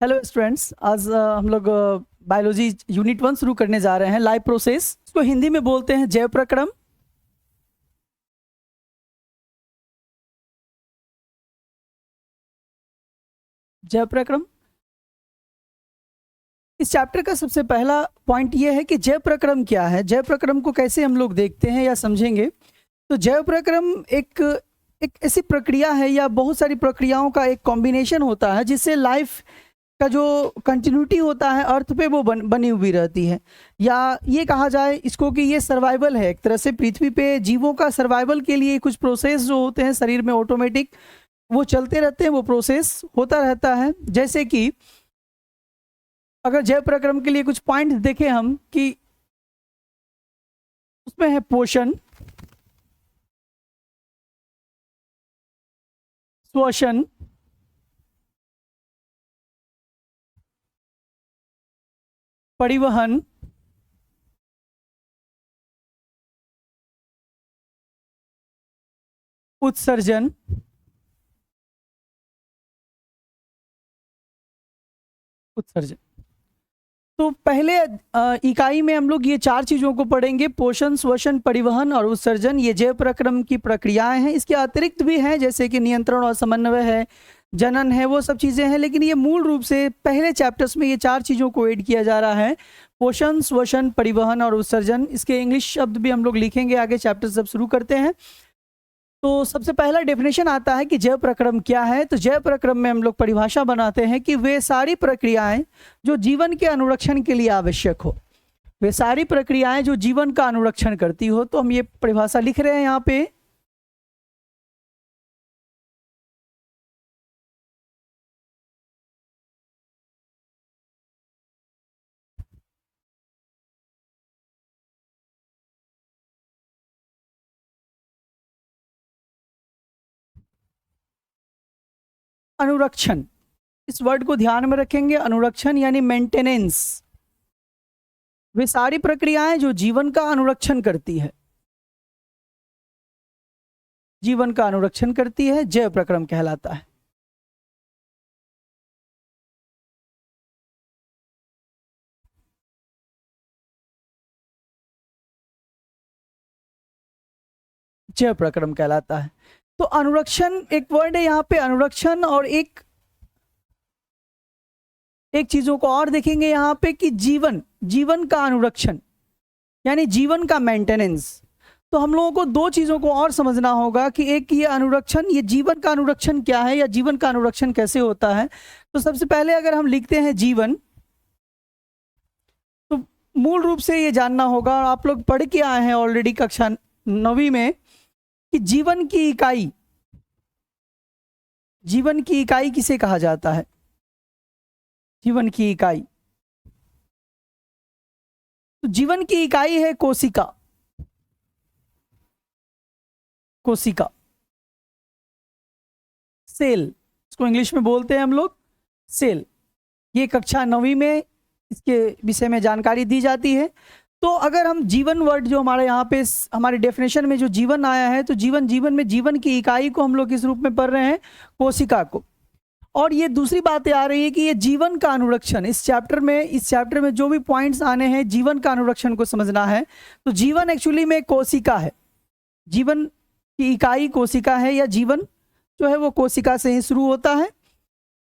Hello students, आज हम लोग बायोलॉजी यूनिट 1 शुरू करने जा रहे हैं। लाइफ प्रोसेस, इसको हिंदी में बोलते हैं जैव प्रक्रम। जैव प्रक्रम, इस चैप्टर का सबसे पहला पॉइंट ये है कि जैव प्रक्रम क्या है, जैव प्रक्रम को कैसे हम लोग देखते हैं या समझेंगे। तो जैव प्रक्रम एक ऐसी प्रक्रिया है या बहुत सारी प्रक्रियाओं का एक कॉम्बिनेशन होता है जिससे लाइफ का जो कंटिन्यूटी होता है अर्थ पे वो बनी हुई रहती है। या ये कहा जाए इसको कि ये सर्वाइवल है, एक तरह से पृथ्वी पे जीवों का सर्वाइवल के लिए कुछ प्रोसेस जो होते हैं शरीर में ऑटोमेटिक वो चलते रहते हैं, वो प्रोसेस होता रहता है। जैसे कि अगर जैव प्रक्रम के लिए कुछ पॉइंट देखें हम कि उसमें है पोषण, श्वसन, परिवहन, उत्सर्जन, उत्सर्जन। तो पहले इकाई में हम लोग ये 4 चीजों को पढ़ेंगे, पोषण, श्वसन, परिवहन और उत्सर्जन। ये जैव प्रक्रम की प्रक्रियाएं हैं। इसके अतिरिक्त भी हैं जैसे कि नियंत्रण और समन्वय है, जनन है, वो सब चीजें हैं। लेकिन ये मूल रूप से पहले चैप्टर्स में ये 4 चीजों को ऐड किया जा रहा है, पोषण, श्वसन, परिवहन और उत्सर्जन। इसके इंग्लिश शब्द भी हम लोग लिखेंगे आगे, चैप्टर जब शुरू करते हैं। तो सबसे पहला डेफिनेशन आता है कि जैव प्रक्रम क्या है। तो जैव प्रक्रम में हम लोग परिभाषा बनाते हैं कि वे सारी प्रक्रियाएं जो जीवन के अनुरक्षण के लिए आवश्यक हो, वे सारी प्रक्रियाएं जो जीवन का अनुरक्षण करती हो। तो हम ये परिभाषा लिख रहे हैं यहाँ पे। अनुरक्षण, इस वर्ड को ध्यान में रखेंगे। अनुरक्षण यानी मेंटेनेंस, वे सारी प्रक्रियाएं जो जीवन का अनुरक्षण करती है, जीवन का अनुरक्षण करती है, जैव प्रक्रम कहलाता है। जैव प्रक्रम कहलाता है। तो अनुरक्षण एक वर्ड है यहाँ पे, अनुरक्षण। और एक चीजों को और देखेंगे यहाँ पे कि जीवन का अनुरक्षण यानी जीवन का मेंटेनेंस। तो हम लोगों को 2 चीजों को और समझना होगा कि एक ये अनुरक्षण, ये जीवन का अनुरक्षण क्या है या जीवन का अनुरक्षण कैसे होता है। तो सबसे पहले अगर हम लिखते हैं जीवन, तो मूल रूप से ये जानना होगा, और आप लोग पढ़ के आए हैं ऑलरेडी कक्षा 9वीं में, कि जीवन की इकाई किसे कहा जाता है। जीवन की इकाई, तो जीवन की इकाई है कोशिका। कोशिका, सेल, इसको इंग्लिश में बोलते हैं हम लोग सेल। ये कक्षा 9वीं में इसके विषय में जानकारी दी जाती है। तो अगर हम जीवन वर्ड जो हमारे यहाँ पे हमारे डेफिनेशन में जो जीवन आया है, तो जीवन में जीवन की इकाई को हम लोग किस रूप में पढ़ रहे हैं, कोशिका को। और ये दूसरी बात आ रही है कि ये जीवन का अनुरक्षण, इस चैप्टर में जो भी पॉइंट्स आने हैं जीवन का अनुरक्षण को समझना है। तो जीवन एक्चुअली में कोशिका है, जीवन की इकाई कोशिका है, या जीवन जो है वो कोशिका से ही शुरू होता है।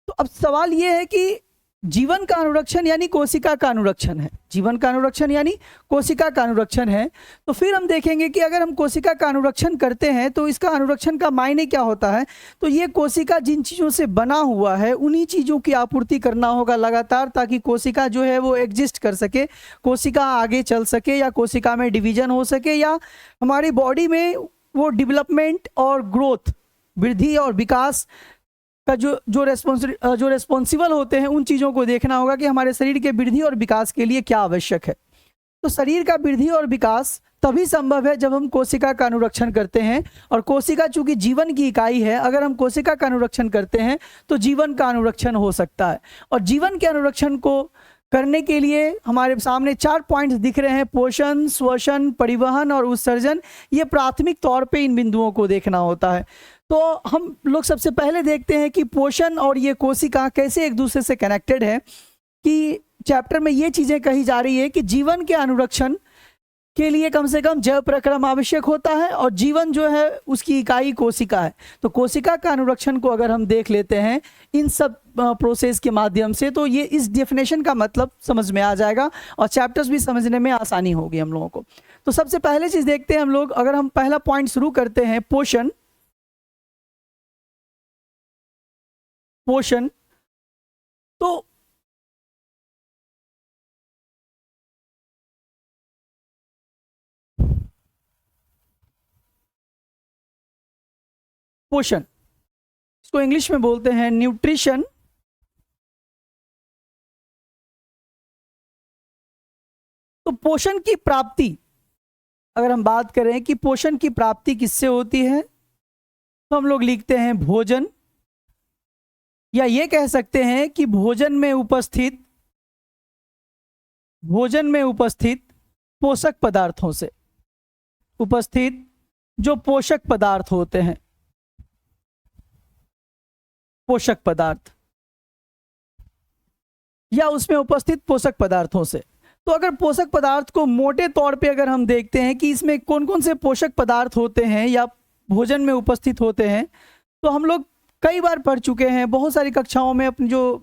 तो अब सवाल ये है कि जीवन का अनुरक्षण यानी कोशिका का अनुरक्षण है, जीवन का अनुरक्षण यानी कोशिका का अनुरक्षण है। तो फिर हम देखेंगे कि अगर हम कोशिका का अनुरक्षण करते हैं तो इसका अनुरक्षण का मायने क्या होता है। तो ये कोशिका जिन चीज़ों से बना हुआ है उन्हीं चीज़ों की आपूर्ति करना होगा लगातार, ताकि कोशिका जो है वो एग्जिस्ट कर सके, कोशिका आगे चल सके, या कोशिका में डिवीजन हो सके, या हमारी बॉडी में वो डेवलपमेंट और ग्रोथ, वृद्धि और विकास का जो रेस्पॉन्सिबल होते हैं, उन चीज़ों को देखना होगा कि हमारे शरीर के वृद्धि और विकास के लिए क्या आवश्यक है। तो शरीर का वृद्धि और विकास तभी संभव है जब हम कोशिका का अनुरक्षण करते हैं। और कोशिका चूंकि जीवन की इकाई है, अगर हम कोशिका का अनुरक्षण करते हैं तो जीवन का अनुरक्षण हो सकता है। और जीवन के अनुरक्षण को करने के लिए हमारे सामने 4 पॉइंट्स दिख रहे हैं, पोषण, श्वसन, परिवहन और उत्सर्जन। ये प्राथमिक तौर पे इन बिंदुओं को देखना होता है। तो हम लोग सबसे पहले देखते हैं कि पोषण और ये कोशिका कैसे एक दूसरे से कनेक्टेड है। कि चैप्टर में ये चीज़ें कही जा रही है कि जीवन के अनुरक्षण के लिए कम से कम जैव प्रक्रम आवश्यक होता है और जीवन जो है उसकी इकाई कोशिका है। तो कोशिका का अनुरक्षण को अगर हम देख लेते हैं इन सब प्रोसेस के माध्यम से, तो ये इस डेफिनेशन का मतलब समझ में आ जाएगा और चैप्टर्स भी समझने में आसानी होगी हम लोगों को। तो सबसे पहले चीज़ देखते हैं हम लोग, अगर हम पहला पॉइंट शुरू करते हैं पोषण। पोषण तो पोषण इसको इंग्लिश में बोलते हैं न्यूट्रिशन। तो पोषण की प्राप्ति अगर हम बात करें कि पोषण की प्राप्ति किससे होती है, तो हम लोग लिखते हैं भोजन, या ये कह सकते हैं कि भोजन में उपस्थित पोषक पदार्थों से, उपस्थित जो पोषक पदार्थ होते हैं, पोषक पदार्थ या उसमें उपस्थित पोषक पदार्थों से। तो अगर पोषक पदार्थ को मोटे तौर पे अगर हम देखते हैं कि इसमें कौन कौन से पोषक पदार्थ होते हैं या भोजन में उपस्थित होते हैं, तो हम लोग कई बार पढ़ चुके हैं बहुत सारी कक्षाओं में, अपनी जो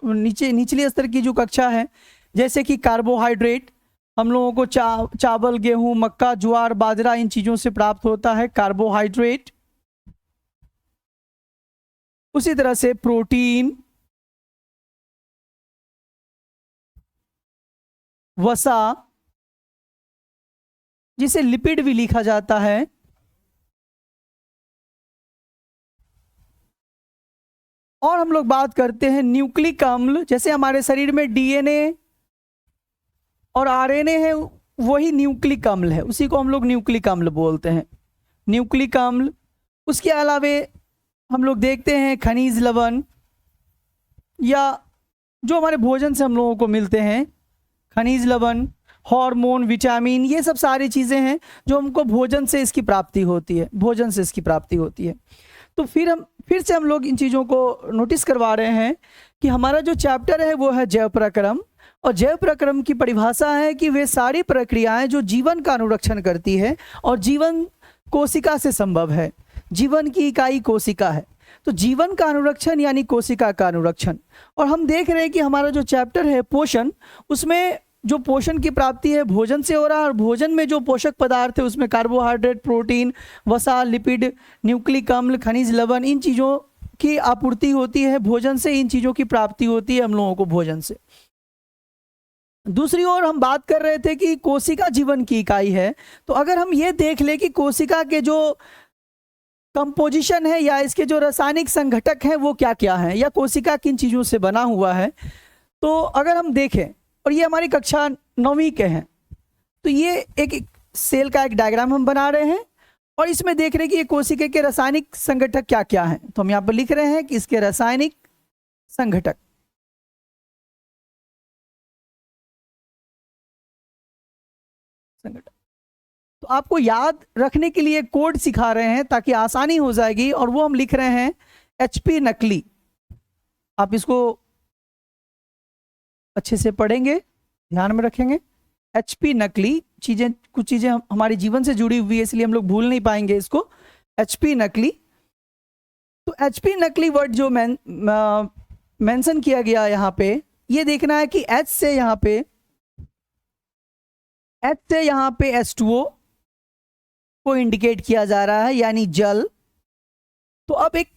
निचले स्तर की जो कक्षा है, जैसे कि कार्बोहाइड्रेट हम लोगों को चावल, गेहूं, मक्का, ज्वार, बाजरा इन चीज़ों से प्राप्त होता है कार्बोहाइड्रेट। उसी तरह से प्रोटीन, वसा जिसे लिपिड भी लिखा जाता है, और हम लोग बात करते हैं न्यूक्लिक अम्ल। जैसे हमारे शरीर में डीएनए और आरएनए है, वही न्यूक्लिक अम्ल है, उसी को हम लोग न्यूक्लिक अम्ल बोलते हैं, न्यूक्लिक अम्ल। उसके अलावे हम लोग देखते हैं खनिज लवण, या जो हमारे भोजन से हम लोगों को मिलते हैं, खनिज लवण, हार्मोन, विटामिन, ये सब सारी चीज़ें हैं जो हमको भोजन से इसकी प्राप्ति होती है, भोजन से इसकी प्राप्ति होती है। तो फिर से हम लोग इन चीज़ों को नोटिस करवा रहे हैं कि हमारा जो चैप्टर है वो है जैव प्रक्रम, और जैव प्रक्रम की परिभाषा है कि वे सारी प्रक्रियाएं जो जीवन का अनुरक्षण करती है, और जीवन कोशिका से संभव है, जीवन की इकाई कोशिका है। तो जीवन का अनुरक्षण यानी कोशिका का अनुरक्षण। और हम देख रहे हैं कि हमारा जो चैप्टर है पोषण, उसमें जो पोषण की प्राप्ति है भोजन से हो रहा है, और भोजन में जो पोषक पदार्थ है उसमें कार्बोहाइड्रेट, प्रोटीन, वसा, लिपिड, न्यूक्लिक अम्ल, खनिज लवण, इन चीज़ों की आपूर्ति होती है भोजन से, इन चीज़ों की प्राप्ति होती है हम लोगों को भोजन से। दूसरी ओर हम बात कर रहे थे कि कोशिका जीवन की इकाई है। तो अगर हम ये देख ले कि कोशिका के जो कंपोजिशन है या इसके जो रासायनिक संघटक हैं वो क्या क्या हैं, या कोशिका किन चीज़ों से बना हुआ है, तो अगर हम देखें, और ये हमारी कक्षा 9वीं के हैं, तो ये एक सेल का एक डायग्राम हम बना रहे हैं, और इसमें देख रहे हैं कि ये कोशिका के रासायनिक संघटक क्या क्या हैं। तो हम यहाँ पर लिख रहे हैं कि इसके रासायनिक संघटक, तो आपको याद रखने के लिए कोड सिखा रहे हैं ताकि आसानी हो जाएगी, और वो हम लिख रहे हैं HP नकली। आप इसको अच्छे से पढ़ेंगे, ध्यान में रखेंगे। HP नकली चीजें, कुछ चीजें हमारे जीवन से जुड़ी हुई है इसलिए हम लोग भूल नहीं पाएंगे इसको। HP नकली, तो HP नकली वर्ड जो मेंशन किया गया यहाँ पे, ये देखना है कि H से यहाँ पे H2O को इंडिकेट किया जा रहा है, यानी जल। तो अब एक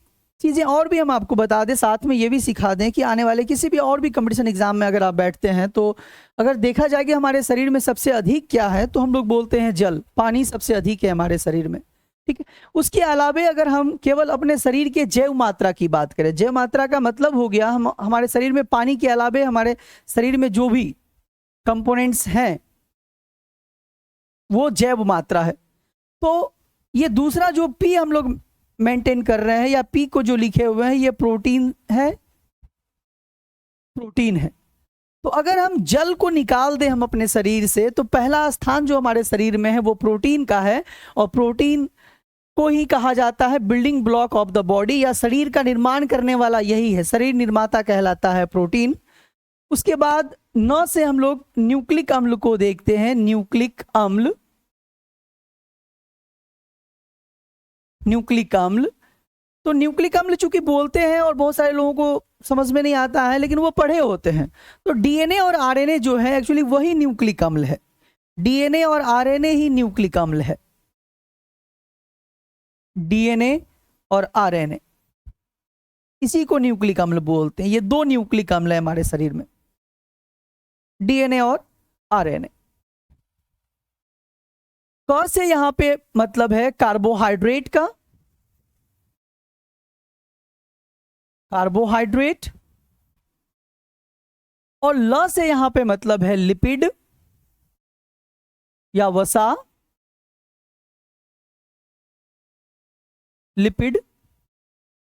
चीज़ें और भी हम आपको बता दें, साथ में ये भी सिखा दें कि आने वाले किसी भी और भी कंपटीशन एग्जाम में अगर आप बैठते हैं, तो अगर देखा जाए कि हमारे शरीर में सबसे अधिक क्या है, तो हम लोग बोलते हैं जल, पानी सबसे अधिक है हमारे शरीर में, ठीक है। उसके अलावे अगर हम केवल अपने शरीर के जैव मात्रा की बात करें, जैव मात्रा का मतलब हो गया हमारे शरीर में पानी के अलावे हमारे शरीर में जो भी कंपोनेंट्स हैं वो जैव मात्रा है। तो ये दूसरा जो पी हम लोग मेंटेन कर रहे हैं, या पी को जो लिखे हुए हैं, ये प्रोटीन है, प्रोटीन है। तो अगर हम जल को निकाल दें हम अपने शरीर से, तो पहला स्थान जो हमारे शरीर में है वो प्रोटीन का है, और प्रोटीन को ही कहा जाता है building block of the body, या शरीर का निर्माण करने वाला यही है, शरीर निर्माता कहलाता है प्रोटीन। उसके बाद न से हम लोग न्यूक्लिक अम्ल को देखते हैं। न्यूक्लिक अम्ल, न्यूक्लिक अम्ल, तो न्यूक्लिक अम्ल चूंकि बोलते हैं और बहुत सारे लोगों को समझ में नहीं आता है, लेकिन वो पढ़े होते हैं। तो डीएनए और आरएनए जो है एक्चुअली वही न्यूक्लिक अम्ल है। डीएनए और आरएनए ही न्यूक्लिक अम्ल है। डीएनए और आरएनए, इसी को न्यूक्लिक अम्ल बोलते हैं। ये दो न्यूक्लिक अम्ल है हमारे शरीर में, डीएनए और आरएनए। क से यहां पे मतलब है कार्बोहाइड्रेट का, कार्बोहाइड्रेट, और ल से यहां पे मतलब है लिपिड या वसा, लिपिड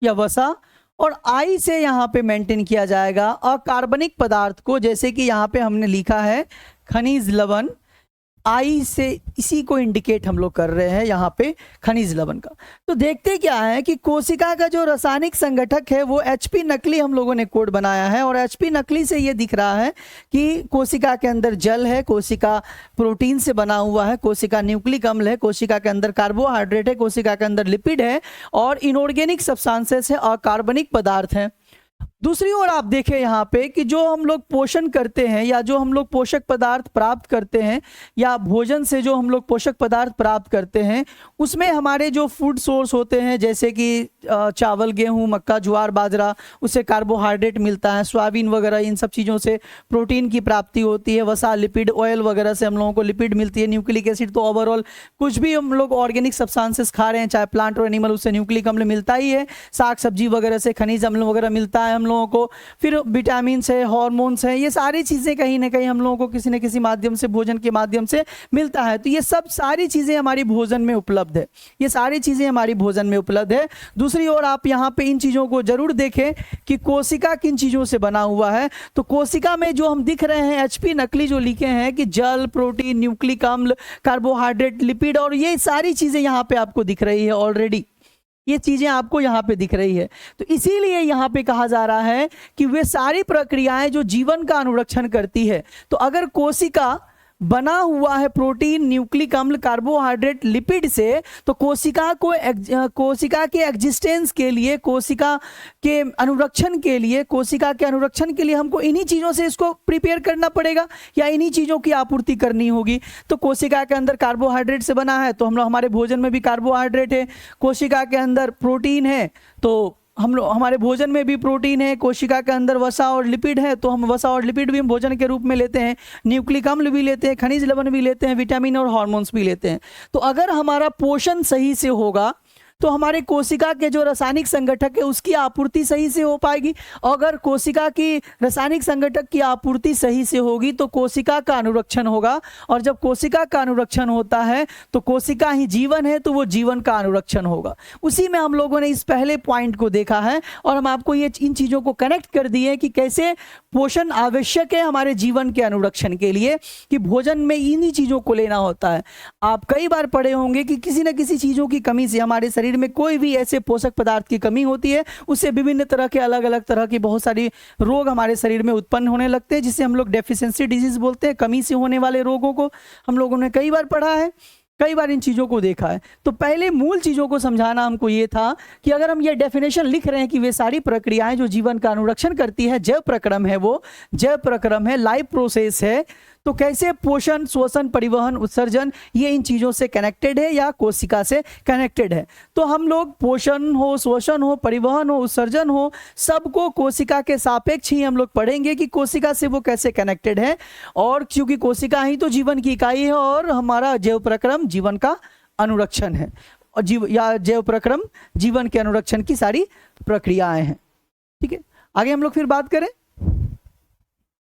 या वसा, और आई से यहां पे मेंटेन किया जाएगा अकार्बनिक पदार्थ को, जैसे कि यहां पे हमने लिखा है खनिज लवण। आई से इसी को इंडिकेट हम लोग कर रहे हैं यहाँ पे, खनिज लवण का। तो देखते क्या है कि कोशिका का जो रासायनिक संगठक है वो एचपी नकली हम लोगों ने कोड बनाया है, और एचपी नकली से ये दिख रहा है कि कोशिका के अंदर जल है, कोशिका प्रोटीन से बना हुआ है, कोशिका न्यूक्लिक अम्ल है, कोशिका के अंदर कार्बोहाइड्रेट है, कोशिका के अंदर लिपिड है, और इनऑर्गेनिक सब्सटेंसेस है, अकार्बनिक पदार्थ हैं। दूसरी ओर आप देखें यहाँ पे कि जो हम लोग पोषण करते हैं या जो हम लोग पोषक पदार्थ प्राप्त करते हैं या भोजन से जो हम लोग पोषक पदार्थ प्राप्त करते हैं, उसमें हमारे जो फूड सोर्स होते हैं जैसे कि चावल, गेहूं, मक्का, ज्वार, बाजरा, उससे कार्बोहाइड्रेट मिलता है, सोयाबीन वगैरह, इन सब चीज़ों से प्रोटीन की प्राप्ति होती है, वसा, लिपिड, ऑयल वगैरह से हम लोगों को लिपिड मिलती है, न्यूक्लिक एसिड। तो ओवरऑल कुछ भी हम लोग ऑर्गेनिक सब्सटेंसेस खा रहे हैं, चाहे प्लांट और एनिमल, उससे न्यूक्लिक अम्ल मिलता ही है। साग सब्जी वगैरह से खनिज अम्ल वगैरह मिलता है हम लोगों को। फिर विटामिन है, हार्मोन्स है, ये सारी चीज़ें कहीं ना कहीं हम लोगों को किसी न किसी माध्यम से, भोजन के माध्यम से मिलता है। तो ये सब सारी चीज़ें हमारी भोजन में उपलब्ध है, ये सारी चीज़ें हमारी भोजन में उपलब्ध है। दूसरी ओर आप यहाँ पे इन चीज़ों को जरूर देखें कि कोशिका किन चीज़ों से बना हुआ है। तो कोशिका में जो हम दिख रहे हैं एचपी नकली जो लिखे हैं कि जल, प्रोटीन, न्यूक्लिक अम्ल, कार्बोहाइड्रेट, लिपिड, और ये सारी चीज़ें यहाँ पे आपको दिख रही है ऑलरेडी, ये चीजें आपको यहाँ पे दिख रही है। तो इसीलिए यहाँ पे कहा जा रहा है कि वे सारी प्रक्रियाएं जो जीवन का अनुरक्षण करती है। तो अगर कोशिका बना हुआ है प्रोटीन, न्यूक्लिक अम्ल, कार्बोहाइड्रेट, लिपिड से, तो कोशिका को कोशिका के एग्जिस्टेंस के लिए, कोशिका के अनुरक्षण के लिए, कोशिका के अनुरक्षण के लिए हमको इन्हीं चीज़ों से इसको प्रिपेयर करना पड़ेगा या इन्हीं चीज़ों की आपूर्ति करनी होगी। तो कोशिका के अंदर कार्बोहाइड्रेट से बना है तो हम लोग, हमारे भोजन में भी कार्बोहाइड्रेट है। कोशिका के अंदर प्रोटीन है तो हम लोग, हमारे भोजन में भी प्रोटीन है। कोशिका के अंदर वसा और लिपिड है तो हम वसा और लिपिड भी हम भोजन के रूप में लेते हैं। न्यूक्लिक अम्ल भी लेते हैं, खनिज लवण भी लेते हैं, विटामिन और हार्मोन्स भी लेते हैं। तो अगर हमारा पोषण सही से होगा तो हमारे कोशिका के जो रासायनिक संगठक है उसकी आपूर्ति सही से हो पाएगी। अगर कोशिका की रासायनिक संगठक की आपूर्ति सही से होगी तो कोशिका का अनुरक्षण होगा, और जब कोशिका का अनुरक्षण होता है तो कोशिका ही जीवन है, तो वो जीवन का अनुरक्षण होगा। उसी में हम लोगों ने इस पहले पॉइंट को देखा है और हम आपको ये इन चीज़ों को कनेक्ट कर दिए कि कैसे पोषण आवश्यक है हमारे जीवन के अनुरक्षण के लिए, कि भोजन में इन्हीं चीज़ों को लेना होता है। आप कई बार पढ़े होंगे कि किसी न किसी चीज़ों की कमी से हमारे शरीर में कोई भी ऐसे पोषक पदार्थ की कमी होती है, उससे विभिन्न तरह के, अलग अलग तरह की बहुत सारी रोग हमारे शरीर में उत्पन्न होने लगते हैं, जिसे हम लोग डेफिशिएंसी डिजीज बोलते हैं। कमी से होने वाले रोगों को हम लोगों ने कई बार पढ़ा है, कई बार इन चीज़ों को देखा है। तो पहले मूल चीज़ों को समझाना हमको ये था कि अगर हम ये डेफिनेशन लिख रहे हैं कि वे सारी प्रक्रियाएं जो जीवन का अनुरक्षण करती है, जैव प्रक्रम है, वो जैव प्रक्रम है, लाइफ प्रोसेस है, तो कैसे पोषण, श्वसन, परिवहन, उत्सर्जन, ये इन चीज़ों से कनेक्टेड है या कोशिका से कनेक्टेड है। तो हम लोग पोषण हो, श्वसन हो, परिवहन हो, उत्सर्जन हो, सबको कोशिका के सापेक्ष ही हम लोग पढ़ेंगे कि कोशिका से वो कैसे कनेक्टेड है। और क्योंकि कोशिका ही तो जीवन की इकाई है और हमारा जैव प्रक्रम जीवन का अनुरक्षण है, और जैव प्रक्रम जीवन के अनुरक्षण की सारी प्रक्रियाएं हैं। ठीक है, आगे हम लोग फिर बात करें।